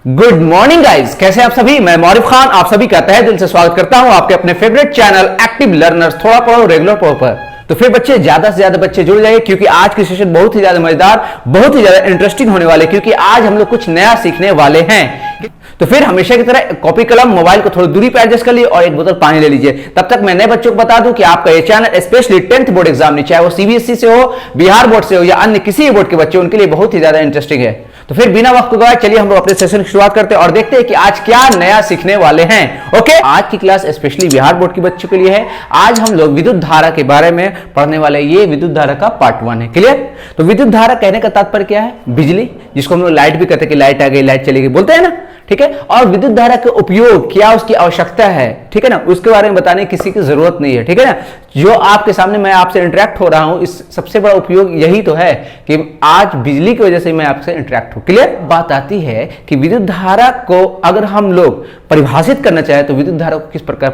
Good morning guys, कैसे आप सभी। मैं मौरिफ खान आप सभी का तहे दिल से स्वागत करता हूं आपके अपने फेवरेट चैनल एक्टिव लर्नर्स थोड़ा पढ़ो रेगुलर पढ़ो पर। तो फिर बच्चे ज्यादा से ज्यादा बच्चे जुड़ जाइए क्योंकि आज की सेशन बहुत ही ज्यादा मजेदार, बहुत ही ज्यादा इंटरेस्टिंग होने वाले, क्योंकि आज हम लोग कुछ नया सीखने वाले हैं। तो फिर हमेशा की तरह कॉपी कलम मोबाइल को थोड़ी दूरी पर एडजस्ट कर लिए और एक बोतल पानी ले लीजिए। तब तक मैं नए बच्चों को बता दूं कि आपका ये channel specially 10th board exam नहीं, चाहे वो सीबीएसई से हो, बिहार बोर्ड से हो या अन्य किसी भी बोर्ड के बच्चे, उनके लिए बहुत ही ज्यादा इंटरेस्टिंग है। तो फिर बिना वक्त गवाए चलिए हम लोग अपने सेशन की शुरुआत करते हैं और देखते हैं कि आज क्या नया सीखने वाले हैं। ओके, आज की क्लास स्पेशली बिहार बोर्ड के बच्चों के लिए है। आज हम लोग विद्युत धारा के बारे में पढ़ने वाले, ये विद्युत धारा का पार्ट 1 है। क्लियर। तो विद्युत धारा कहने का तात्पर्य क्या है? बिजली, जिसको हम लोग लाइट भी कहते हैं कि लाइट आ गई, लाइट चली गई, बोलते हैं ना, ठीक है। और विद्युत धारा का उपयोग, क्या उसकी आवश्यकता है, ठीक है ना, उसके बारे में बताने की किसी की जरूरत नहीं है, ठीक है ना। जो आपके सामने मैं आपसे इंटरेक्ट हो रहा हूं, इस सबसे बड़ा उपयोग यही तो है कि आज बिजली की वजह से मैं आपसे इंटरेक्ट हूं। क्लियर। बात आती है कि विद्युत धारा को अगर हम लोग परिभाषित करना चाहे तो विद्युत धारा को किस प्रकार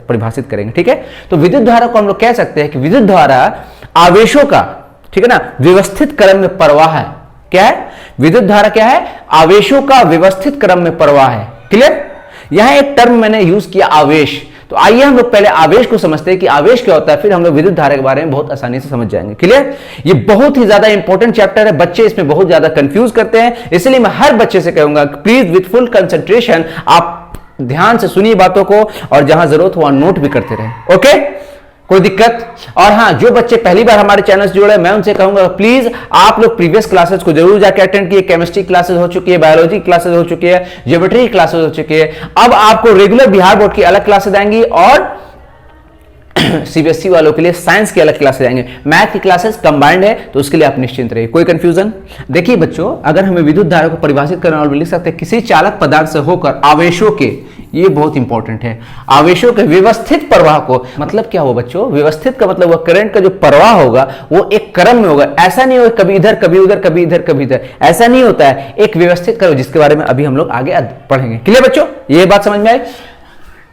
परिभाषित करेंगे, ठीक है। तो विद्युत धारा को हम लोग कह सकते हैं कि विद्युत धारा आवेशों का, ठीक है ना, व्यवस्थित क्रम में प्रवाह है। क्या है? विद्युत धारा क्या है? आवेशों का व्यवस्थित क्रम में प्रवाह है। क्लियर। यहां एक टर्म मैंने यूज किया, आवेश। तो आइए हम लोग पहले आवेश को समझते हैं कि आवेश क्या होता है, फिर हम लोग विद्युत धारा के बारे में बहुत आसानी से समझ जाएंगे। क्लियर। ये बहुत ही ज्यादा इंपॉर्टेंट चैप्टर है, बच्चे इसमें बहुत ज्यादा कंफ्यूज करते हैं, इसलिए मैं हर बच्चे से कहूंगा प्लीज विथ फुल कंसंट्रेशन आप ध्यान से सुनिए बातों को और जहां जरूरत हो वहां नोट भी करते रहे। ओके, कोई दिक्कत? और हाँ, जो बच्चे पहली बार हमारे चैनल से जुड़े, मैं उनसे कहूंगा प्लीज आप लोग प्रीवियस क्लासेस को जरूर जाकर अटेंड कीजिए। केमिस्ट्री क्लासेस हो चुकी है, बायोलॉजी क्लासेस हो चुकी है, ज्योमेट्री क्लासेस हो चुकी है। अब आपको रेगुलर बिहार बोर्ड की अलग क्लासेस आएंगी और सीबीएसई वालों के लिए साइंस की अलग क्लासेस आएंगे। मैथ की क्लासेस कंबाइंड है, तो उसके लिए आप निश्चिंत रहिए। कोई कंफ्यूजन? देखिए बच्चों, अगर हमें विद्युत धारा को परिभाषित करना और लिख सकते हैं किसी चालक पदार्थ से होकर आवेशों के, ये बहुत इंपॉर्टेंट है, आवेशों के व्यवस्थित प्रवाह को, मतलब क्या हो बच्चों? व्यवस्थित का मतलब वह करंट का जो प्रवाह होगा वो एक क्रम में होगा। ऐसा नहीं होगा कभी इधर कभी उधर कभी इधर कभी इधर, ऐसा नहीं होता है। एक व्यवस्थित क्रम, जिसके बारे में अभी हम लोग आगे पढ़ेंगे। क्लियर बच्चों, ये बात समझ में आई?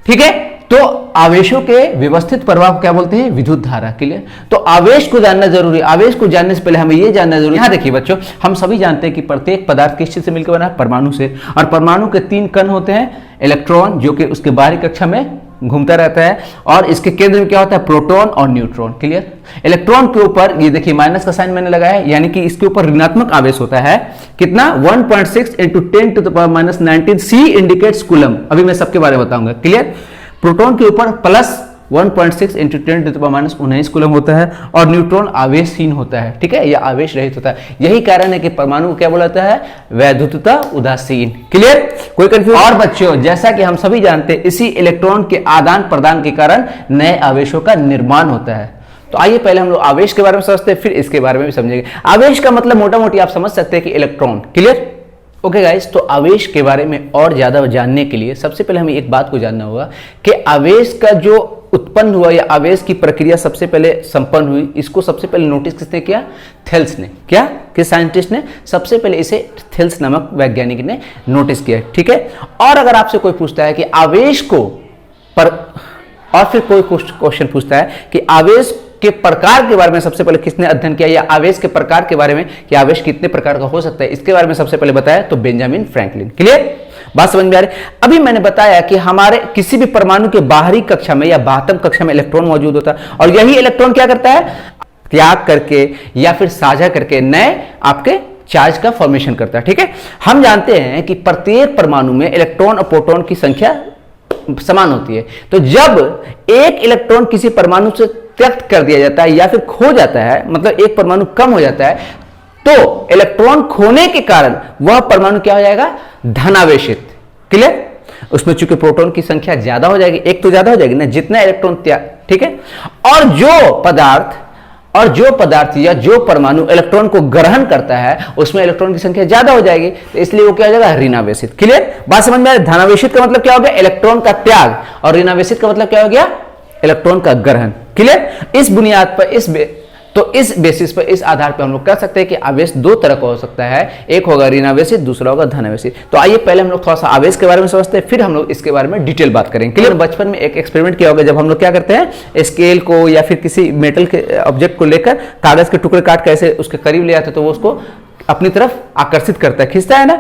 ठीक है। तो आवेशों के व्यवस्थित प्रवाह को क्या बोलते हैं? विद्युत धारा। क्लियर। तो आवेश को जानना जरूरी है। आवेश को जानने से पहले हमें यह जानना जरूरी है। यहां देखिए बच्चों, हम सभी जानते हैं कि प्रत्येक पदार्थ किस चीज से मिलकर बना है? परमाणु से। और परमाणु के 3 कण होते हैं, इलेक्ट्रॉन जो कि उसके बाहरी कक्षा में घूमता रहता है, और इसके केंद्र में क्या होता है? प्रोटॉन और न्यूट्रॉन। क्लियर। इलेक्ट्रॉन के ऊपर ये देखिए माइनस का साइन मैंने लगाया है, यानी कि इसके ऊपर ऋणात्मक आवेश होता है। कितना? 1.6 × 10⁻⁻19 C इंडिकेट्स कूलम। अभी मैं सबके बारे में बताऊंगा। क्लियर। प्रोटॉन के ऊपर प्लस 1.6 × 10⁻19 कूलम होता है और न्यूट्रॉन आवेशहीन होता है, ठीक है, या आवेश रहित होता है। यही कारण है कि परमाणु को क्या बोला जाता है? वैद्युतता उदासीन। क्लियर। कोई कंफ्यूजन? और बच्चों, जैसा कि हम सभी जानते हैं, इसी इलेक्ट्रॉन के आदान प्रदान के कारण नए आवेशों का निर्माण होता है। तो आइए पहले हम लोग आवेश के बारे में समझते हैं, फिर इसके बारे में भी समझेंगे। आवेश का मतलब मोटा मोटी आप समझ सकते हैं कि इलेक्ट्रॉन। क्लियर। ओके गाइस, तो आवेश के बारे में और ज्यादा जानने के लिए सबसे पहले हमें एक बात को जानना होगा कि आवेश का जो उत्पन्न हुआ या आवेश की प्रक्रिया सबसे पहले संपन्न हुई, इसको सबसे पहले नोटिस किसने किया? थेल्स ने। क्या? किस साइंटिस्ट ने? सबसे पहले इसे थेल्स नामक वैज्ञानिक ने नोटिस किया, ठीक है। और अगर आपसे कोई पूछता है कि आवेश को और फिर कोई क्वेश्चन पूछता है कि आवेश के प्रकार के बारे में सबसे पहले किसने अध्ययन किया, या आवेश के प्रकार के बारे में कि आवेश कितने प्रकार का हो सकता है, इसके बारे में सबसे पहले बताया तो बेंजामिन फ्रैंकलिन। क्लियर। बात समझ में आ रही? अभी मैंने बताया कि हमारे किसी भी परमाणु के बाहरी कक्षा में या बाह्यतम कक्षा में इलेक्ट्रॉन मौजूद होता है, और यही इलेक्ट्रॉन क्या करता है? त्याग करके या फिर साझा करके नए आपके चार्ज का फॉर्मेशन करता है, ठीक है। हम जानते हैं कि प्रत्येक परमाणु में इलेक्ट्रॉन और प्रोटॉन की संख्या समान होती है। तो जब एक इलेक्ट्रॉन किसी परमाणु से त्यक्त कर दिया जाता है या फिर खो जाता है, मतलब एक परमाणु कम हो जाता है, तो इलेक्ट्रॉन खोने के कारण वह परमाणु क्या हो जाएगा? धनावेशित। क्लियर। उसमें चूंकि प्रोटॉन की संख्या ज्यादा हो जाएगी, एक तो ज्यादा हो जाएगी ना, जितना इलेक्ट्रॉन त्याग, ठीक है। और जो पदार्थ या जो परमाणु इलेक्ट्रॉन को ग्रहण करता है उसमें इलेक्ट्रॉन की संख्या ज्यादा हो जाएगी, तो इसलिए वो क्या हो जाएगा? ऋणावेशित। क्लियर। बात समझ में आ रही? धनावेशित का मतलब क्या हो गया? इलेक्ट्रॉन का त्याग, और ऋणावेशित का मतलब क्या हो गया? इलेक्ट्रॉन का ग्रहण। क्लियर। इस बुनियाद पर इस बेसिस पर, इस आधार पर हम लोग कह सकते हैं कि आवेश 2 तरह का हो सकता है, एक होगा ऋणावेशित, दूसरा होगा धनावेशित। तो आइए पहले हम लोग थोड़ा सा आवेश के बारे में समझते हैं, फिर हम लोग इसके बारे में डिटेल बात करेंगे। क्लियर। बचपन में एक एक्सपेरिमेंट किया होगा, जब हम लोग क्या करते हैं, स्केल को या फिर किसी मेटल के ऑब्जेक्ट को लेकर कागज के टुकड़े काट के ऐसे उसके करीब ले आते, तो वो उसको अपनी तरफ आकर्षित करता है, खींचता है ना,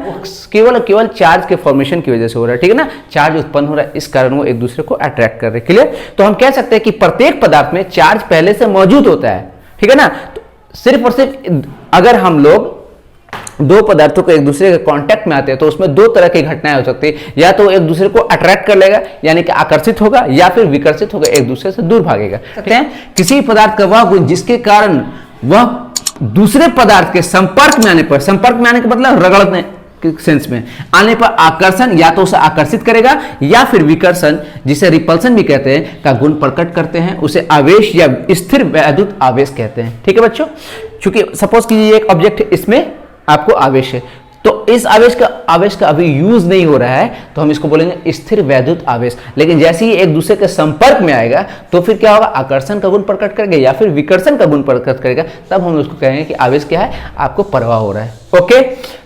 केवल चार्ज के फॉर्मेशन की वजह से हो रहा है, ठीक है ना, चार्ज उत्पन्न हो रहा है, इस कारण वो एक दूसरे को अट्रैक्ट कर रहे हैं। क्लियर? तो हम कह सकते हैं कि प्रत्येक पदार्थ में चार्ज पहले से मौजूद होता है, ठीक है ना। तो सिर्फ और सिर्फ अगर हम लोग दो पदार्थों को एक दूसरे के कांटेक्ट में आते हैं तो उसमें दो तरह की घटनाएं हो सकती है, या तो एक दूसरे को अट्रैक्ट कर लेगा यानी कि आकर्षित होगा, या फिर विकर्षित होगा, एक दूसरे से दूर भागेगा। ठीक है, किसी पदार्थ का वह गुण जिसके कारण वह दूसरे पदार्थ के संपर्क में आने पर, संपर्क में आने का मतलब रगड़ने के सेंस में आने पर आकर्षण, या तो उसे आकर्षित करेगा या फिर विकर्षण, जिसे रिपल्सन भी कहते हैं, का गुण प्रकट करते हैं, उसे आवेश या स्थिर वैद्युत आवेश कहते हैं। ठीक है बच्चों, चूंकि सपोज कीजिए एक ऑब्जेक्ट, इसमें आपको आवेश है, तो इस आवेश का अभी यूज नहीं हो रहा है तो हम इसको बोलेंगे स्थिर वैद्युत आवेश। लेकिन जैसे ही एक दूसरे के संपर्क में आएगा तो फिर क्या होगा, आकर्षण का गुण प्रकट करेगा या फिर विकर्षण का गुण प्रकट करेगा, तब हम उसको कहेंगे कि आवेश क्या है, आपको प्रवाह हो रहा है। ओके,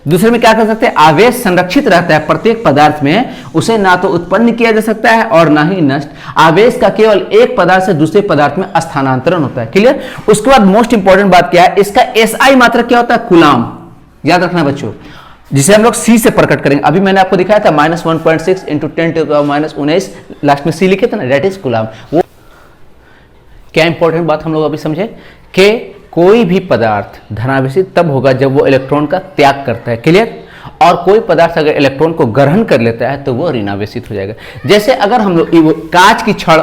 दूसरे में क्या कर सकते हैं, आवेश संरक्षित रहता है प्रत्येक पदार्थ में, उसे ना तो उत्पन्न किया जा सकता है और ना ही नष्ट। आवेश का केवल एक पदार्थ से दूसरे पदार्थ में स्थानांतरण होता है। क्लियर? उसके बाद मोस्ट इंपॉर्टेंट बात क्या है, इसका एसआई मात्रक क्या होता है, कूलाम। याद रखना बच्चों, जिसे हम लोग सी से प्रकट करेंगे। अभी मैंने आपको दिखाया था -1.6 इंटू 10⁻⁹ लास्ट में सी लिखे थे ना, दैट इज कूलाम। वो क्या इंपॉर्टेंट बात हम लोग अभी समझे कि कोई भी पदार्थ धनावेशित तब होगा जब वो इलेक्ट्रॉन का त्याग करता है। क्लियर? और कोई पदार्थ अगर इलेक्ट्रॉन को ग्रहण कर लेता है तो वो ऋणावेशित हो जाएगा। जैसे अगर हम लोग कांच की छड़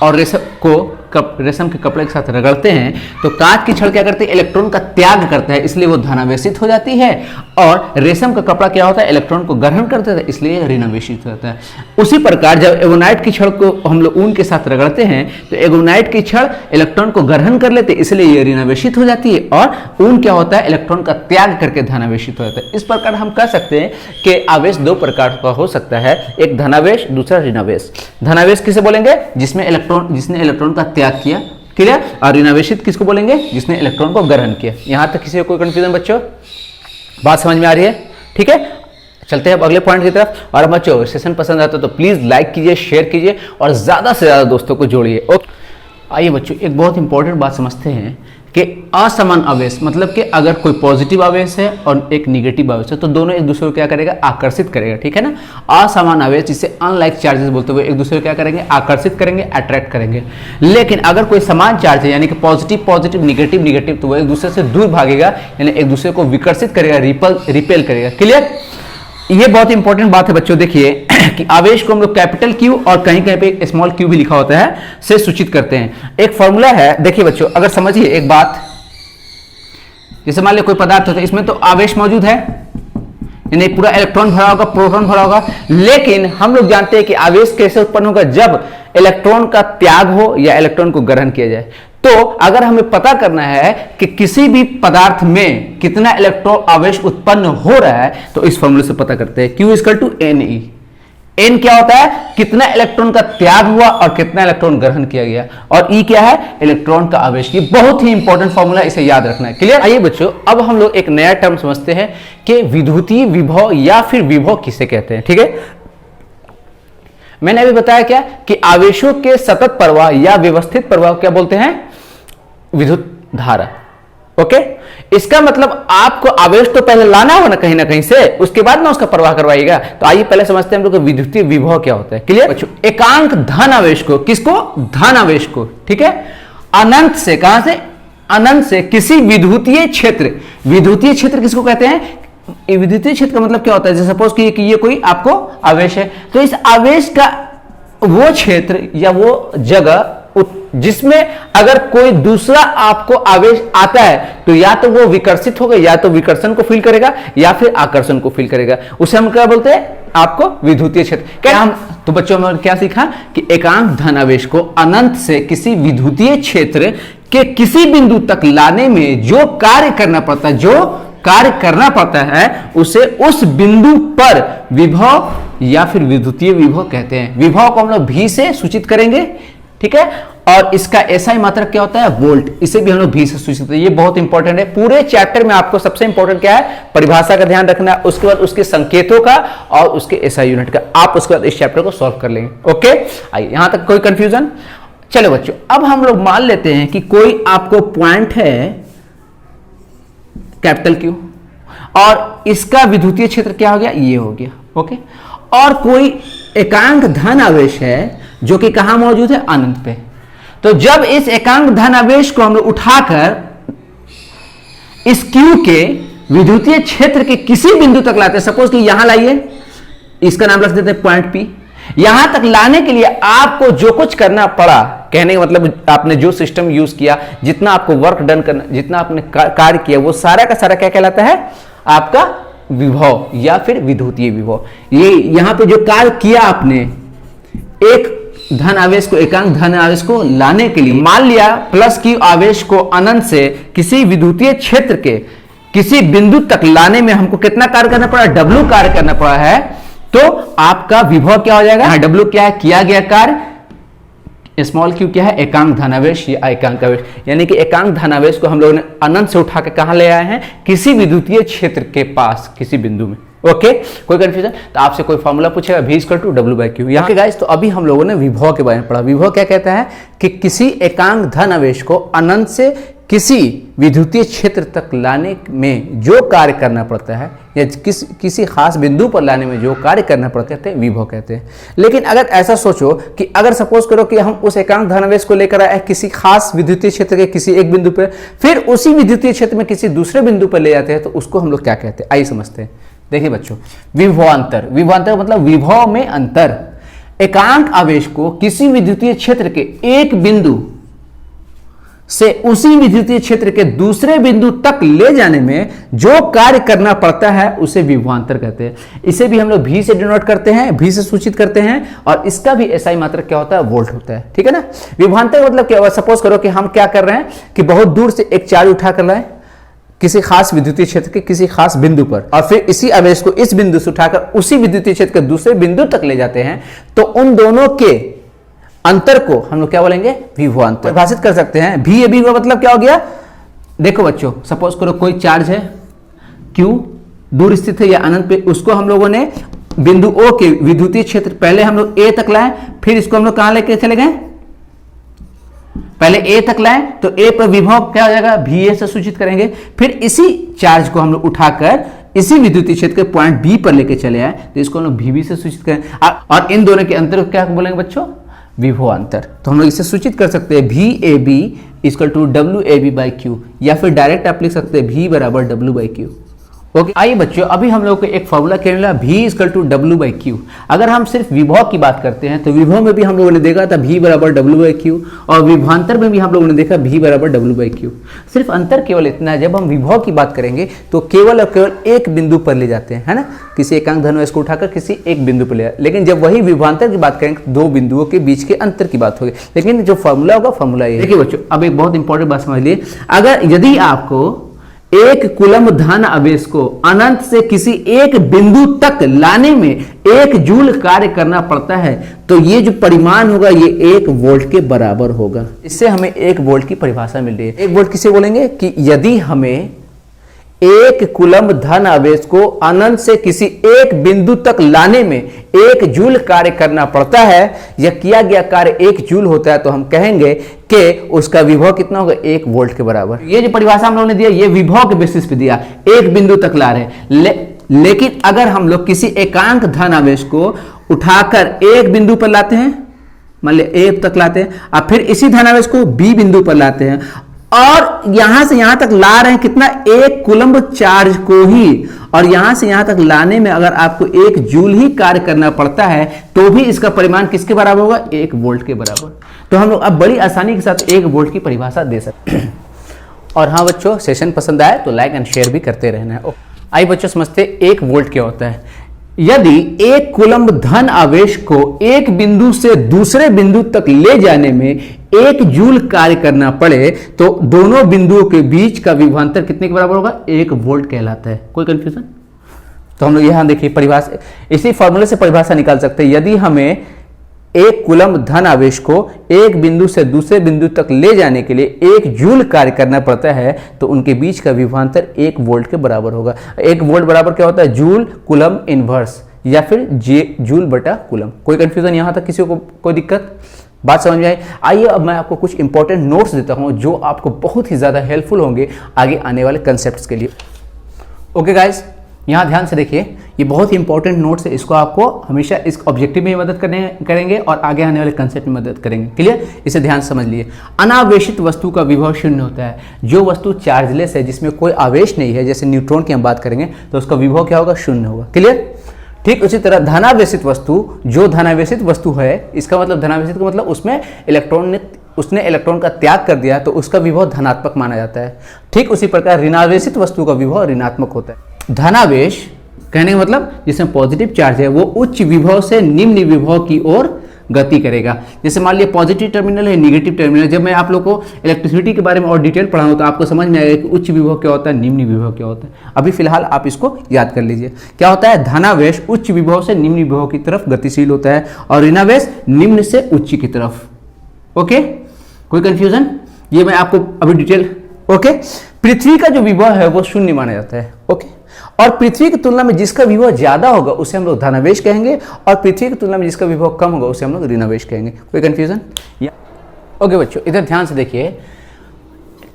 और रेशम के कपड़े के साथ रगड़ते हैं तो कांच की छड़ क्या करती है, इलेक्ट्रॉन का त्याग करता है, इसलिए वो धनावेशित हो जाती है, और रेशम का कपड़ा क्या होता है, इलेक्ट्रॉन को ग्रहण करता है, इसलिए ऋणावेशित होता है। उसी प्रकार जब एगोनाइट की छड़ को हम लोग ऊन के साथ रगड़ते हैं तो एगोनाइट की छड़ इलेक्ट्रॉन को ग्रहण कर लेते हैं, इसलिए ये ऋणावेशित हो जाती है, और ऊन क्या होता है, इलेक्ट्रॉन का त्याग करके धनावेशित हो जाता है। इस प्रकार हम कह सकते हैं कि आवेश दो प्रकार का हो सकता है, एक धनावेश, दूसरा ऋणावेश। धनावेश किसे बोलेंगे, जिसने इलेक्ट्रॉन का त्याग किया। क्लियर? और ऋणावेशित किसको बोलेंगे, जिसने इलेक्ट्रॉन को ग्रहण किया। यहां तक किसी को कोई कंफ्यूजन बच्चों, बात समझ में आ रही है? ठीक है, चलते हैं अब अगले पॉइंट की तरफ। और बच्चों सेशन पसंद आता है तो प्लीज लाइक कीजिए, शेयर कीजिए और ज्यादा से ज्यादा दोस्तों को जोड़िए। ओके, आइए बच्चों एक बहुत इंपॉर्टेंट बात समझते हैं कि असमान आवेश, मतलब कि अगर कोई पॉजिटिव आवेश है और एक निगेटिव आवेश है तो दोनों एक दूसरे को क्या करेगा, आकर्षित करेगा। ठीक है ना, असमान आवेश जिसे अनलाइक चार्जेस बोलते हुए एक दूसरे को क्या करेंगे, आकर्षित करेंगे, अट्रैक्ट करेंगे। लेकिन अगर कोई समान चार्ज है यानी कि पॉजिटिव पॉजिटिव निगेटिव निगेटिव, तो वो एक दूसरे से दूर भागेगा, यानी एक दूसरे को विकर्षित करेगा, रिपेल करेगा। क्लियर? ये बहुत इंपॉर्टेंट बात है बच्चों। देखिए कि आवेश को हम लोग कैपिटल क्यू और कहीं कहीं पे स्मॉल क्यू भी लिखा होता है से सूचित करते हैं। एक फॉर्मूला है, देखिए बच्चों, अगर समझिए एक बात, जैसे मान लो कोई पदार्थ होता है, इसमें तो आवेश मौजूद है, यानी पूरा इलेक्ट्रॉन भरा होगा, प्रोटॉन भरा होगा, लेकिन हम लोग जानते हैं कि आवेश कैसे उत्पन्न होगा, जब इलेक्ट्रॉन का त्याग हो या इलेक्ट्रॉन को ग्रहण किया जाए। तो अगर हमें पता करना है कि किसी भी पदार्थ में कितना इलेक्ट्रॉन आवेश उत्पन्न हो रहा है तो इस फॉर्मूले से पता करते हैं, Q = Ne। एन क्या होता है, कितना इलेक्ट्रॉन का त्याग हुआ और कितना इलेक्ट्रॉन ग्रहण किया गया, और ई क्या है, इलेक्ट्रॉन का आवेश। ये बहुत ही इंपॉर्टेंट फॉर्मूला, इसे याद रखना है। क्लियर? आइए बच्चों अब हम लोग एक नया टर्म समझते हैं कि विद्युतीय विभव या फिर विभव किसे कहते हैं। ठीक है, मैंने अभी बताया क्या कि आवेशों के सतत प्रवाह या व्यवस्थित प्रवाह क्या बोलते हैं, विद्युत धारा। ओके, इसका मतलब आपको आवेश तो पहले लाना होगा ना कहीं से, उसके बाद ना उसका प्रवाह करवाइएगा। तो आइए पहले समझते हैं हम लोग विद्युतीय विभव क्या होता है। क्लियर बच्चों? एकांक धन आवेश को, किसको, धन आवेश को, ठीक है, अनंत से, कहां से, अनंत से किसी विद्युतीय क्षेत्र, विद्युतीय क्षेत्र किसको कहते हैं, विद्युतीय क्षेत्र का मतलब क्या होता है, जैसे सपोज कि ये कोई आपको आवेश है, तो इस आवेश का वो क्षेत्र या वो जगह जिसमें अगर कोई दूसरा आपको आवेश आता है तो या तो वो विकर्षित होगा, या तो विकर्षण को फील करेगा या फिर आकर्षण को फील करेगा, उसे हम क्या बोलते हैं, आपको विद्युतीय क्षेत्र। क्या हम तो बच्चों में क्या सीखा कि एकांक धन आवेश को अनंत से किसी विद्युतीय क्षेत्र के किसी बिंदु तक लाने में जो कार्य करना पड़ता है उसे उस बिंदु पर विभव या फिर विद्युतीय विभव कहते हैं। विभव को हम लोग भी से सूचित करेंगे, ठीक है, और इसका एसआई मात्रक क्या होता है, वोल्ट, इसे भी हम लोग भी से सूचित करते हैं। ये बहुत इंपॉर्टेंट है। पूरे चैप्टर में आपको सबसे इंपॉर्टेंट क्या है, परिभाषा का ध्यान रखना है, उसके बाद उसके संकेतों का और उसके एसआई यूनिट का। आप उसके बाद इस चैप्टर को सॉल्व कर लेंगे। ओके, आइए यहां तक कोई कंफ्यूजन। चलो बच्चों, अब हम लोग मान लेते हैं कि कोई आपको पॉइंट है कैपिटल क्यू, और इसका विद्युतीय क्षेत्र क्या हो गया, ये हो गया। ओके, और कोई एकांक धन आवेश है जो कि कहां मौजूद है, अनंत पे। तो जब इस एकांक धन आवेश को हम लोग उठाकर इस Q के विद्युतीय क्षेत्र के किसी बिंदु तक लाते हैं, सपोज कि यहां लाइए, इसका नाम रख देते हैं पॉइंट P। यहां तक लाने के लिए आपको जो कुछ करना पड़ा, कहने का मतलब आपने जो सिस्टम यूज किया, जितना आपको वर्क डन करना, जितना आपने कार्य किया, वो सारा का सारा क्या कहलाता है, आपका विभव या फिर विद्युतीय विभव। ये यहां पे जो कार्य किया आपने, एक धन आवेश को, एकांक धन आवेश को लाने के लिए, मान लिया प्लस Q आवेश को अनंत से किसी विद्युतीय क्षेत्र के किसी बिंदु तक लाने में हमको कितना कार्य करना पड़ा, W कार्य करना पड़ा है, तो आपका विभव क्या हो जाएगा, W क्या है, किया गया कार्य, स्मॉल q क्या है, एकांक धनावेश या एकांक आवेश। यानी कि एकांक धनावेश को हम लोगों ने अनंत से उठा के कहां ले आए हैं, किसी विद्युतीय क्षेत्र के पास किसी बिंदु में। ओके, कोई कंफ्यूजन? तो आपसे कोई फॉर्मूला पूछेगा, V = W/Q। यहाँ के गाइस, तो अभी हम लोगों ने विभव के बारे में पढ़ा। विभव क्या कहता है कि किसी एकांक धन आवेश को अनंत से किसी विद्युतीय क्षेत्र तक लाने में जो कार्य करना पड़ता है, या किसी खास बिंदु पर लाने में जो कार्य करना पड़ता है, विभव कहते हैं। लेकिन अगर ऐसा सोचो कि अगर सपोज करो कि हम उस एकांक धनावेश को लेकर आए किसी खास विद्युतीय क्षेत्र के किसी एक बिंदु पर, फिर उसी विद्युतीय क्षेत्र में किसी दूसरे बिंदु पर ले जाते हैं, तो उसको हम लोग क्या कहते हैं, आइए समझते हैं। देखिए बच्चों, विभवांतर, विभवांतर मतलब विभव में अंतर। एकांक आवेश को किसी विद्युतीय क्षेत्र के एक बिंदु से उसी विद्युतीय क्षेत्र के दूसरे बिंदु तक ले जाने में जो कार्य करना पड़ता है, उसे विभवांतर कहते हैं। इसे भी हम लोग V से डिनोट करते हैं, V से सूचित करते हैं, और इसका भी SI मात्रक क्या होता है, वोल्ट होता है। ठीक है ना। विभवांतर मतलब क्या हुआ, सपोज करो कि हम क्या कर रहे हैं कि बहुत दूर से एक चार्ज उठा कर लाए किसी खास विद्युतीय क्षेत्र के किसी खास बिंदु पर, और फिर इसी आवेश को इस बिंदु से उठाकर उसी विद्युतीय क्षेत्र के दूसरे बिंदु तक ले जाते हैं, तो उन दोनों के अंतर को हम लोग क्या बोलेंगे, विभवांतर। परिभाषित कर सकते हैं। VAB का मतलब क्या हो गया, देखो बच्चों, सपोज करो कोई चार्ज है Q दूर स्थित है या अनंत पे, उसको हम लोगों ने बिंदु O के विद्युतीय क्षेत्र, पहले हम लोग A तक लाए, फिर इसको हम लोग कहां लेके चले गए, पहले A तक लाए, तो A पर विभव क्या हो जाएगा, VA से सूचित करेंगे। फिर इसी चार्ज को हम लोग उठाकर इसी विद्युतीय क्षेत्र के पॉइंट B पर लेके चले आए, तो इसको हम लोग VB से सूचित करें, और इन दोनों के अंतर को क्या बोलेंगे बच्चों, विभवांतर। तो हम लोग इसे सूचित कर सकते हैं VAB = WAB/Q, या फिर डायरेक्ट आप लिख सकते हैं V = W/Q। ओके, आइए बच्चों, अभी हम लोग को एक फॉर्मूला क्या मिला, V = W/Q। अगर हम सिर्फ विभव की बात करते हैं तो विभव में भी हम लोगों ने देखा था V = W/Q, और विभवांतर में भी हम लोगों ने देखा V = W/Q। सिर्फ अंतर केवल इतना है, जब हम विभव की बात करेंगे तो केवल और केवल एक बिंदु पर ले जाते हैं, है ना, किसी एकांक धनावेश को उठाकर किसी एक बिंदु पर ले जाते हैं। लेकिन जब वही विभवांतर की बात करेंगे तो दो बिंदुओं के बीच के अंतर की बात होगी। लेकिन जो फॉर्मूला होगा, फॉर्मूला ये। देखिए बच्चों, अब एक बहुत इंपॉर्टेंट बात समझ लिए, अगर यदि आपको एक कूलम धन आवेश को अनंत से किसी एक बिंदु तक लाने में 1 जूल कार्य करना पड़ता है, तो ये जो परिमाण होगा ये 1 वोल्ट के बराबर होगा। इससे हमें 1 वोल्ट की परिभाषा मिल रही है। 1 वोल्ट किसे बोलेंगे कि यदि हमें एक कूलम धन आवेश को अनंत से किसी एक बिंदु तक लाने में 1 जूल कार्य करना पड़ता है, या किया गया कार्य 1 जूल होता है, तो हम कहेंगे कि उसका विभव कितना होगा, 1 वोल्ट के बराबर। ये जो परिभाषा हम लोगों ने दिया, ये विभव के बेसिस पे दिया, एक बिंदु तक ला रहे लेकिन अगर हम लोग किसी एकांक धन आवेश को उठाकर एक बिंदु पर लाते हैं, मान लिया A तक लाते हैं, और फिर इसी धन आवेश को B बिंदु पर लाते हैं, और यहां से यहां तक ला रहे हैं कितना, 1 कूलम्ब चार्ज को ही, और यहां से यहां तक लाने में अगर आपको 1 जूल ही कार्य करना पड़ता है, तो भी इसका परिमाण किसके बराबर होगा, 1 वोल्ट के बराबर। तो हम लोग अब बड़ी आसानी के साथ 1 वोल्ट की परिभाषा दे सकते हैं। और हाँ बच्चों, सेशन पसंद आए तो लाइक एंड शेयर भी करते रहना है। आइए बच्चों, समझते 1 वोल्ट क्या होता है। यदि 1 कूलम्ब धन आवेश को एक बिंदु से दूसरे बिंदु तक ले जाने में 1 जूल कार्य करना पड़े, तो दोनों बिंदुओं के बीच का विभवांतर कितने के बराबर होगा, 1 वोल्ट कहलाता है। कोई कंफ्यूजन? तो हम लोग यहां देखिए परिभाषा, इसी फॉर्मूले से परिभाषा निकाल सकते हैं। यदि हमें 1 कूलम्ब धन आवेश को एक बिंदु से दूसरे बिंदु तक ले जाने के लिए 1 जूल कार्य करना पड़ता है, तो उनके बीच का विभवांतर 1 वोल्ट के बराबर होगा। 1 वोल्ट बराबर क्या होता है, जूल कूलम्ब इनवर्स, या फिर जूल बटा कूलम्ब। कोई कंफ्यूजन यहां तक किसी को कोई दिक्कत, बात समझ में आई? आइए अब मैं आपको कुछ इंपॉर्टेंट नोट्स देता हूं जो आपको बहुत ही ज्यादा हेल्पफुल होंगे आगे आने वाले कंसेप्ट्स के लिए। ओके गाइस, यहाँ ध्यान से देखिए, ये बहुत ही इंपॉर्टेंट नोट्स है, इसको आपको हमेशा इस ऑब्जेक्टिव में मदद करेंगे और आगे आने वाले कंसेप्ट में मदद करेंगे। क्लियर, इसे ध्यान से समझ लिए। अनावेशित वस्तु का विभव शून्य होता है। जो वस्तु चार्जलेस है, जिसमें कोई आवेश नहीं है, जैसे न्यूट्रॉन की हम बात करेंगे, तो उसका विभव क्या होगा? शून्य होगा। क्लियर। ठीक उसी तरह धनावेशित वस्तु, जो धनावेशित वस्तु है, इसका मतलब धनावेशित का मतलब उसने इलेक्ट्रॉन का त्याग कर दिया, तो उसका विभव धनात्मक माना जाता है। ठीक उसी प्रकार ऋणावेशित वस्तु का विभव ऋणात्मक होता है। धनावेश कहने का मतलब जिसमें पॉजिटिव चार्ज है, वो उच्च विभव से निम्न विभव की ओर गति करेगा। जैसे मान लिया पॉजिटिव टर्मिनल है, नेगेटिव टर्मिनल। जब मैं आप लोग को इलेक्ट्रिसिटी के बारे में और डिटेल पढ़ाऊँ तो आपको समझ में आएगा कि उच्च विभव क्या होता है, निम्न विभव क्या होता है। अभी फिलहाल आप इसको याद कर लीजिए। क्या होता है? धनावेश उच्च विभव से निम्न विभव की तरफ गतिशील होता है और ऋणावेश निम्न से उच्च की तरफ। ओके, कोई कंफ्यूजन? ये मैं आपको अभी डिटेल। ओके, पृथ्वी का जो विभव है वो शून्य माना जाता है। ओके, और पृथ्वी की तुलना में जिसका विभव ज्यादा होगा उसे हम लोग धनावेश कहेंगे, और पृथ्वी की तुलना में जिसका विभव कम होगा उसे हम लोग ऋणावेश कहेंगे। कोई कंफ्यूजन? ओके बच्चों, इधर ध्यान से देखिए,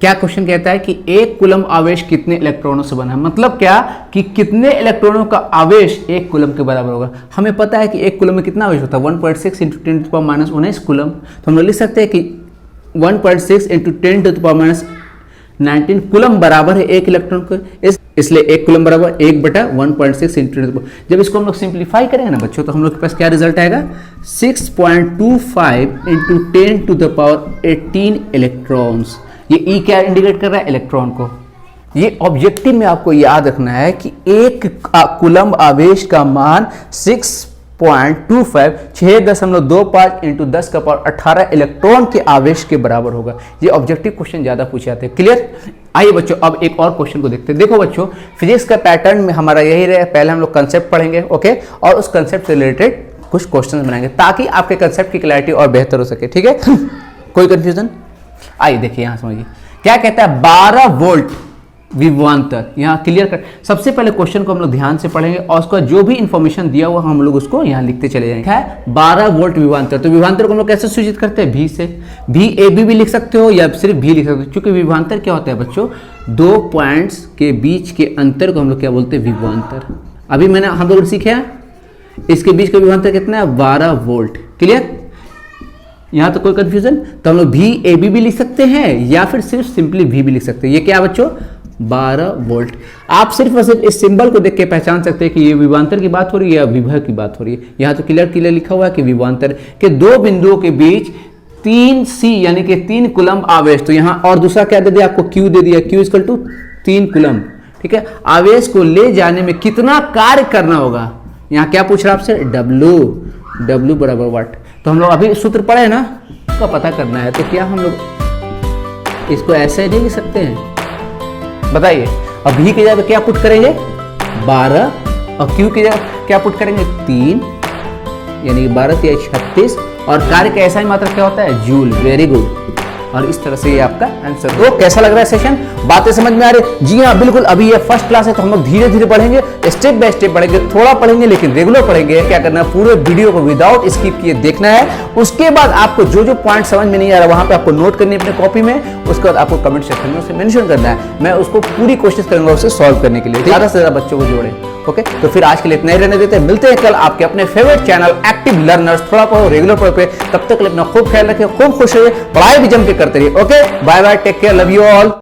क्या क्वेश्चन कहता है कि एक कूलम आवेश कितने इलेक्ट्रॉनों से बना है। मतलब क्या कि कितने इलेक्ट्रॉनों का आवेश एक कूलम के बराबर होगा। हमें पता है कि एक कूलम में कितना आवेश होता है, 1.6 × 10⁻⁻19 कूलम। तो हम लोग लिख सकते हैं कि 1.6 × 10⁻19 कूलम बराबर है एक इलेक्ट्रॉन को। इसलिए एक कूलम बराबर 1/1.6 × जब इसको हम लोग सिंप्लीफाई करेंगे ना बच्चों, तो हम लोग के पास क्या रिजल्ट आएगा? 6.25 × 10⁻18 इलेक्ट्रॉन्स। ये ई क्या इंडिकेट कर रहा है? इलेक्ट्रॉन को। ये ऑब्जेक्टिव में आपको याद रखना है कि एक कूलम आवेश का मान 6.25 × 10⁻18 इलेक्ट्रॉन के आवेश के बराबर होगा। ये ऑब्जेक्टिव क्वेश्चन ज्यादा पूछे जाते हैं। क्लियर? आइए बच्चों, अब एक और क्वेश्चन को देखते हैं। देखो बच्चों, फिजिक्स का पैटर्न में हमारा यही रहे, पहले हम लोग कंसेप्ट पढ़ेंगे, ओके, और उस कंसेप्ट से रिलेटेड कुछ क्वेश्चन बनाएंगे ताकि आपके कंसेप्ट की क्लैरिटी और बेहतर हो सके। ठीक है? कोई कंफ्यूजन? आइए देखिए, यहां समझिए क्या कहता है। 12 वोल्ट विभवांतर, यहाँ क्लियर कर। सबसे पहले क्वेश्चन को हम लोग ध्यान से पढ़ेंगे और उसका जो भी इंफॉर्मेशन दिया हुआ हम लोग उसको यहाँ लिखते चले जाएंगे। है 12 वोल्ट विभवांतर। तो विभवांतर को हम लोग कैसे सूचित करते हैं? भी से। भी ए बी भी लिख सकते हो या सिर्फ भी लिख सकते हो, क्योंकि विभवांतर क्या होता है बच्चों? दो पॉइंट्स के बीच के अंतर को हम लोग क्या बोलते हैं? विभवांतर। अभी मैंने हम लोग सीखे इसके बीच का विभवांतर कितना है? 12 वोल्ट। क्लियर? यहां तो कोई कंफ्यूजन? तो हम लोग भी ए बी भी लिख सकते हैं या फिर सिर्फ सिंपली भी लिख सकते हैं। ये क्या बच्चों? 12 वोल्ट। आप सिर्फ और सिर्फ इस सिंबल को देख के पहचान सकते हैं कि ये विभवांतर की बात हो रही है या विभव की बात हो रही है। यहां तो क्लियर लिखा हुआ है कि विभवांतर के दो बिंदुओं के बीच 3C यानी कि 3 कूलम आवेश। तो यहां और दूसरा क्या दे दिया आपको? Q दे दिया। Q = 3 coulomb. ठीक है? आवेश को ले जाने में कितना कार्य करना होगा, यहां क्या पूछ रहा है आपसे? W बराबर वाट। तो हम लोग अभी सूत्र पढ़े ना, उसका पता करना है। तो क्या हम लोग इसको ऐसे नहीं लिख सकते हैं? बताइए। अब भी की जगह क्या पुट करेंगे? 12, और क्यू की जगह क्या पुट करेंगे? 3, यानी 12 × 36, और कार्य का ऐसा ही मात्रा क्या होता है? जूल। Very good. और इस तरह से ये आपका आंसर। तो कैसा लग रहा है सेशन? बातें समझ में आ रही? जी हाँ, बिल्कुल। अभी ये फर्स्ट क्लास है तो हम लोग धीरे धीरे पढ़ेंगे, स्टेप बाय स्टेप पढ़ेंगे, थोड़ा पढ़ेंगे लेकिन रेगुलर पढ़ेंगे। क्या करना है? पूरे वीडियो को विदाउट स्किप किए देखना है। उसके बाद आपको जो जो पॉइंट समझ में नहीं आ रहा वहां पे आपको नोट करनी है अपने कॉपी में। उसके बाद आपको कमेंट सेक्शन में उसे मेंशन करना है। मैं उसको पूरी कोशिश करूंगा उसे सॉल्व करने के लिए, ज्यादा से ज्यादा बच्चों को जोड़े। ओके, तो फिर आज के लिए इतना ही रहने देते हैं। मिलते हैं कल आपके अपने फेवरेट चैनल एक्टिव लर्नर्स। थोड़ा पढ़ो, रेगुलर पढ़ो पे। तब तक अपना खूब ख्याल रखिए, खूब खुश रहिए, पढ़ाई भी जम के करते रहिए। Okay, bye bye, take care, love you all.